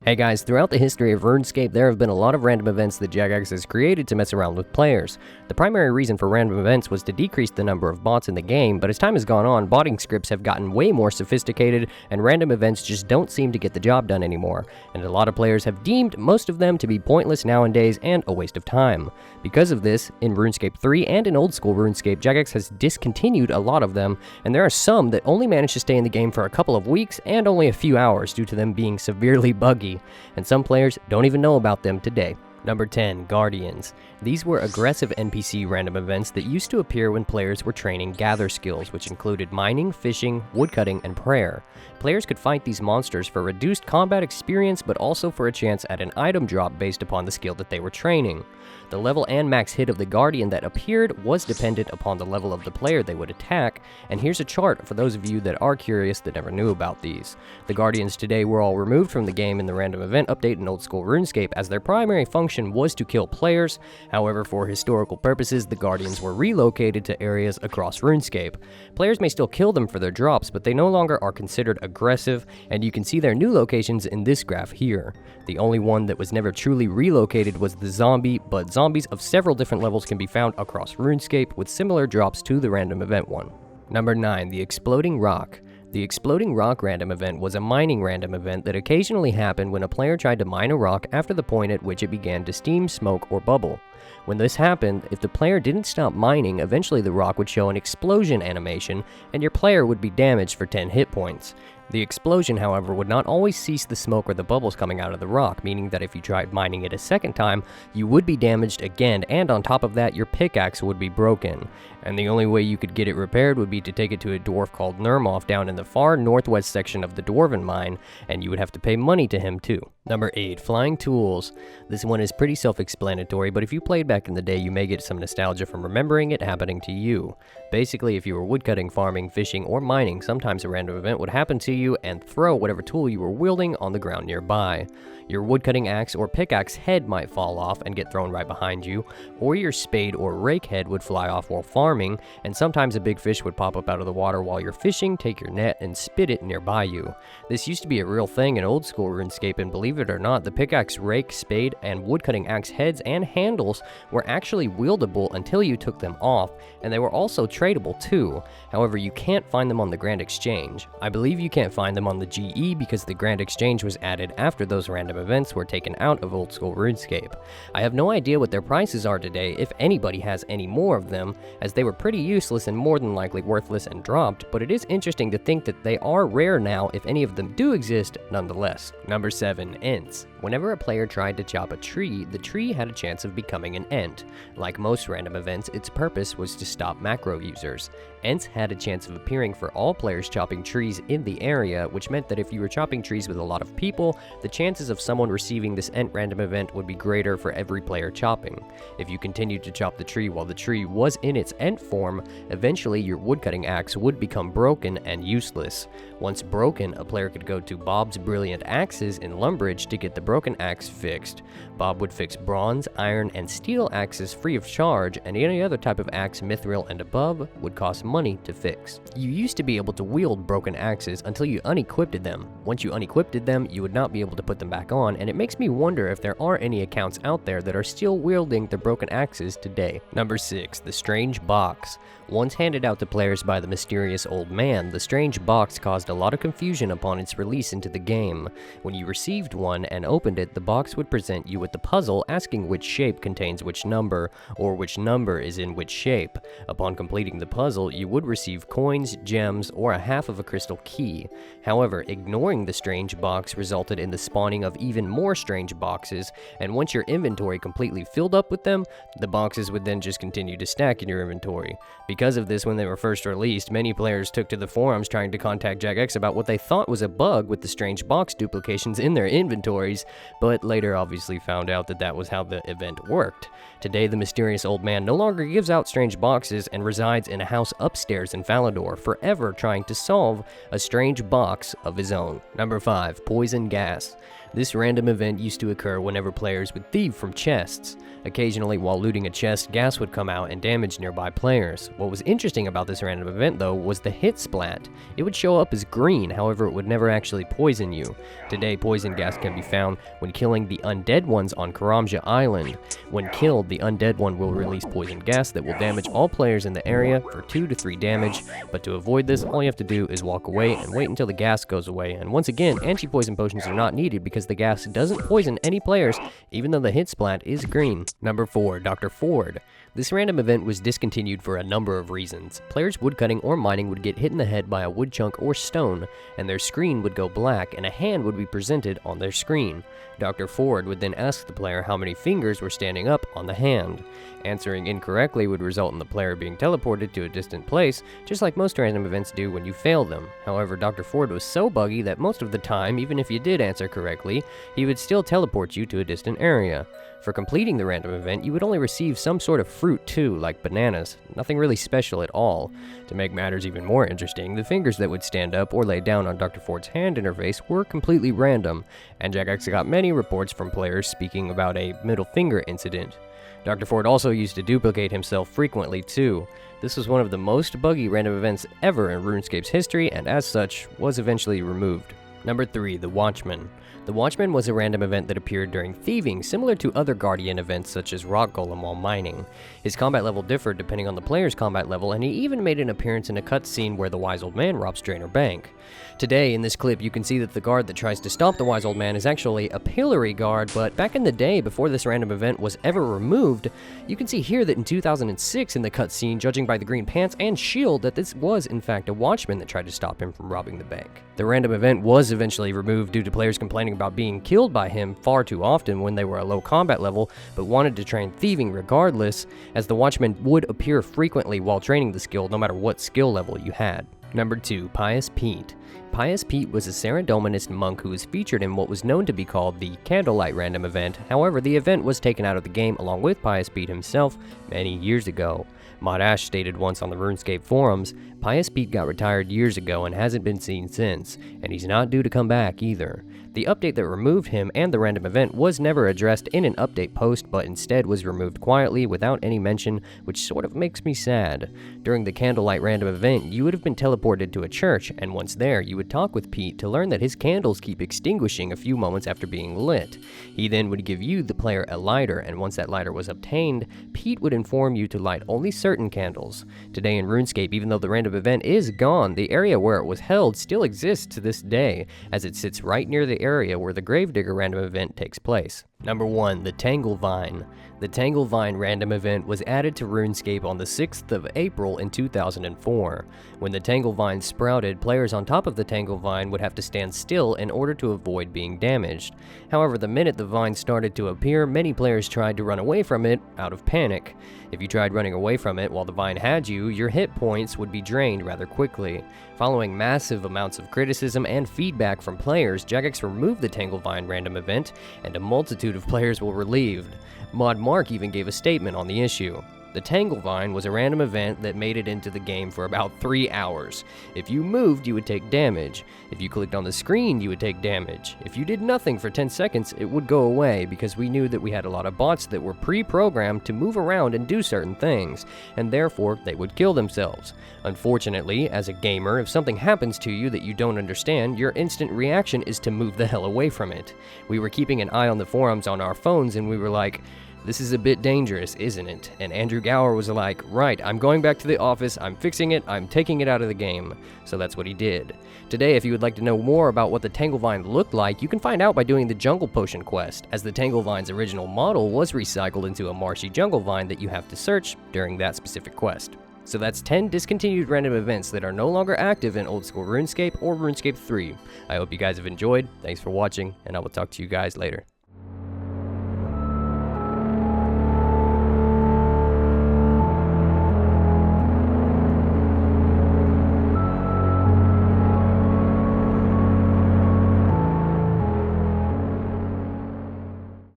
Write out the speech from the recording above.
Hey guys, throughout the history of RuneScape, there have been a lot of random events that Jagex has created to mess around with players. The primary reason for random events was to decrease the number of bots in the game, but as time has gone on, botting scripts have gotten way more sophisticated, and random events just don't seem to get the job done anymore, and a lot of players have deemed most of them to be pointless nowadays and a waste of time. Because of this, in RuneScape 3 and in old school RuneScape, Jagex has discontinued a lot of them, and there are some that only manage to stay in the game for a couple of weeks and only a few hours due to them being severely buggy. And some players don't even know about them today. Number 10, Guardians. These were aggressive NPC random events that used to appear when players were training gather skills, which included mining, fishing, woodcutting, and prayer. Players could fight these monsters for reduced combat experience, but also for a chance at an item drop based upon the skill that they were training. The level and max hit of the Guardian that appeared was dependent upon the level of the player they would attack, and here's a chart for those of you that are curious that never knew about these. The Guardians today were all removed from the game in the random event update in old school RuneScape, as their primary function was to kill players. However, for historical purposes, the Guardians were relocated to areas across RuneScape. Players may still kill them for their drops, but they no longer are considered aggressive, and you can see their new locations in this graph here. The only one that was never truly relocated was the zombie, but zombies of several different levels can be found across RuneScape with similar drops to the random event one. Number 9, the Exploding Rock. The Exploding Rock random event was a mining random event that occasionally happened when a player tried to mine a rock after the point at which it began to steam, smoke, or bubble. When this happened, if the player didn't stop mining, eventually the rock would show an explosion animation, and your player would be damaged for 10 hit points. The explosion, however, would not always cease the smoke or the bubbles coming out of the rock, meaning that if you tried mining it a second time, you would be damaged again, and on top of that, your pickaxe would be broken. And the only way you could get it repaired would be to take it to a dwarf called Nermoth down in the far northwest section of the Dwarven Mine, and you would have to pay money to him too. Number 8, Flying Tools. This one is pretty self-explanatory, but if you played back in the day, you may get some nostalgia from remembering it happening to you. Basically, if you were woodcutting, farming, fishing, or mining, sometimes a random event would happen to you and throw whatever tool you were wielding on the ground nearby. Your woodcutting axe or pickaxe head might fall off and get thrown right behind you, or your spade or rake head would fly off while farming, and sometimes a big fish would pop up out of the water while you're fishing, take your net, and spit it nearby you. This used to be a real thing in old school RuneScape, and believe it or not, the pickaxe, rake, spade, and woodcutting axe heads and handles were actually wieldable until you took them off, and they were also tradable too. However, you can't find them on the Grand Exchange. I believe you can't find them on the GE because the Grand Exchange was added after those random events were taken out of old school RuneScape. I have no idea what their prices are today, if anybody has any more of them, as they were pretty useless and more than likely worthless and dropped, but it is interesting to think that they are rare now if any of them do exist nonetheless. Number 7, Ents. Whenever a player tried to chop a tree, the tree had a chance of becoming an Ent. Like most random events, its purpose was to stop macro users. Ents had a chance of appearing for all players chopping trees in the area, which meant that if you were chopping trees with a lot of people, the chances of someone receiving this Ent random event would be greater for every player chopping. If you continued to chop the tree while the tree was in its Ent form, eventually your woodcutting axe would become broken and useless. Once broken, a player could go to Bob's Brilliant Axes in Lumbridge to get the broken axe fixed. Bob would fix bronze, iron, and steel axes free of charge, and any other type of axe, mithril, and above would cost money to fix. You used to be able to wield broken axes until you unequipped them. Once you unequipped them, you would not be able to put them back on, and it makes me wonder if there are any accounts out there that are still wielding the broken axes today. Number 6, the Strange Box. Once handed out to players by the mysterious old man, the Strange Box caused a lot of confusion upon its release into the game. When you received one and opened it, the box would present you with the puzzle asking which shape contains which number, or which number is in which shape. Upon completing the puzzle, you would receive coins, gems, or a half of a crystal key. However, ignoring the Strange Box resulted in the spawning of even more strange boxes, and once your inventory completely filled up with them, the boxes would then just continue to stack in your inventory. Because of this, when they were first released, many players took to the forums trying to contact Jagex about what they thought was a bug with the Strange Box duplications in their inventories, but later obviously found out that that was how the event worked. Today, the mysterious old man no longer gives out strange boxes and resides in a house upstairs in Falador, forever trying to solve a strange box of his own. Number 5, Poison Gas. This random event used to occur whenever players would thieve from chests. Occasionally, while looting a chest, gas would come out and damage nearby players. What was interesting about this random event, though, was the hit splat. It would show up as green, however, it would never actually poison you. Today, poison gas can be found when killing the undead ones on Karamja Island. When killed, the undead one will release poison gas that will damage all players in the area for 2 to 3 damage, but to avoid this, all you have to do is walk away and wait until the gas goes away. And once again, anti-poison potions are not needed because the gas doesn't poison any players, even though the hit splat is green. Number 4, Dr. Ford. This random event was discontinued for a number of reasons. Players woodcutting or mining would get hit in the head by a wood chunk or stone, and their screen would go black and a hand would be presented on their screen. Dr. Ford would then ask the player how many fingers were standing up on the hand. Answering incorrectly would result in the player being teleported to a distant place, just like most random events do when you fail them. However, Dr. Ford was so buggy that most of the time, even if you did answer correctly, he would still teleport you to a distant area. For completing the random event, you would only receive some sort of fruit too, like bananas. Nothing really special at all. To make matters even more interesting, the fingers that would stand up or lay down on Dr. Ford's hand interface were completely random, and Jagex got many reports from players speaking about a middle finger incident. Dr. Ford also used to duplicate himself frequently too. This was one of the most buggy random events ever in RuneScape's history, and as such, was eventually removed. Number 3, the Watchmen. The Watchmen was a random event that appeared during thieving, similar to other Guardian events such as Rock Golem while mining. His combat level differed depending on the player's combat level, and he even made an appearance in a cutscene where the Wise Old Man robs Drainer Bank. Today, in this clip, you can see that the guard that tries to stop the Wise Old Man is actually a pillory guard, but back in the day, before this random event was ever removed, you can see here that in 2006 in the cutscene, judging by the green pants and shield, that this was in fact a Watchman that tried to stop him from robbing the bank. The random event was eventually removed due to players complaining about being killed by him far too often when they were a low combat level, but wanted to train thieving regardless, as the Watchman would appear frequently while training the skill no matter what skill level you had. Number 2, Pious Pete. Pious Pete was a Ceredominist monk who was featured in what was known to be called the Candlelight random event. However, the event was taken out of the game along with Pious Pete himself many years ago. Mod Ash stated once on the RuneScape forums, Pious Pete got retired years ago and hasn't been seen since, and he's not due to come back either. The update that removed him and the random event was never addressed in an update post, but instead was removed quietly without any mention, which sort of makes me sad. During the Candlelight random event, you would have been teleported to a church, and once there, you would talk with Pete to learn that his candles keep extinguishing a few moments after being lit. He then would give you, the player, a lighter, and once that lighter was obtained, Pete would inform you to light only certain candles. Today in RuneScape, even though the random event is gone, the area where it was held still exists to this day, as it sits right near the area where the Gravedigger random event takes place. Number 1, the Tangle Vine. The Tangle Vine random event was added to RuneScape on the 6th of April in 2004. When the Tangle Vine sprouted, players on top of the Tangle Vine would have to stand still in order to avoid being damaged. However, the minute the vine started to appear, many players tried to run away from it out of panic. If you tried running away from it while the vine had you, your hit points would be drained rather quickly. Following massive amounts of criticism and feedback from players, Jagex removed the Tangle Vine random event, and a multitude of players were relieved. Mod Mark even gave a statement on the issue. The Tangle Vine was a random event that made it into the game for about 3 hours. If you moved, you would take damage. If you clicked on the screen, you would take damage. If you did nothing for 10 seconds, it would go away because we knew that we had a lot of bots that were pre-programmed to move around and do certain things, and therefore they would kill themselves. Unfortunately, as a gamer, if something happens to you that you don't understand, your instant reaction is to move the hell away from it. We were keeping an eye on the forums on our phones and we were like, this is a bit dangerous, isn't it? And Andrew Gower was like, right, I'm going back to the office, I'm fixing it, I'm taking it out of the game. So that's what he did. Today, if you would like to know more about what the Tangle Vine looked like, you can find out by doing the Jungle Potion quest, as the Tangle Vine's original model was recycled into a marshy jungle vine that you have to search during that specific quest. So that's 10 discontinued random events that are no longer active in old school RuneScape or RuneScape 3. I hope you guys have enjoyed, thanks for watching, and I will talk to you guys later.